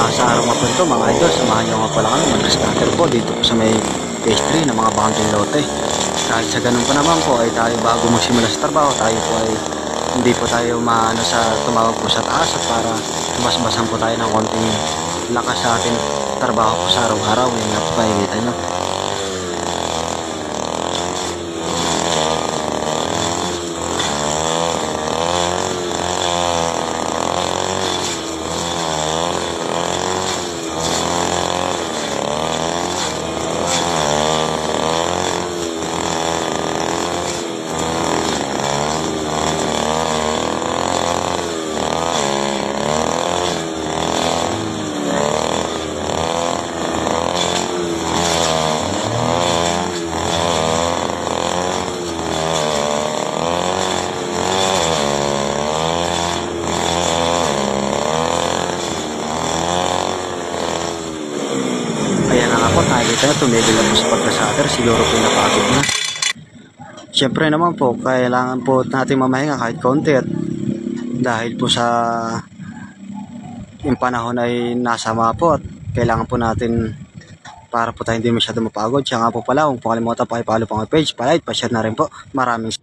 Sa araw nga po ito mga idol, samahan nyo nga pala kami mag-scatter po dito po sa may phase 3 ng mga bangking lote. Kahit sa ganun pa naman po ay tayo bago magsimula sa trabaho, tayo po ay hindi po tayo maano sa tumawag po sa taas at para tumasbasan po tayo ng konting lakas sa ating trabaho po sa araw-araw. Ngayon nga po makikita nyo. Kaya na nga po, nakikita na tumigil na po sa pagkasater, siguro po napagod na. Siyempre naman po, kailangan po natin mamahinga kahit konti at dahil po sa yung panahon ay nasama po at kailangan po natin para po tayo hindi masyado mapagod. Siya nga po pala, kung pakalimutan pa i-follow po ang page, pa-like, pa-share na rin po. Maraming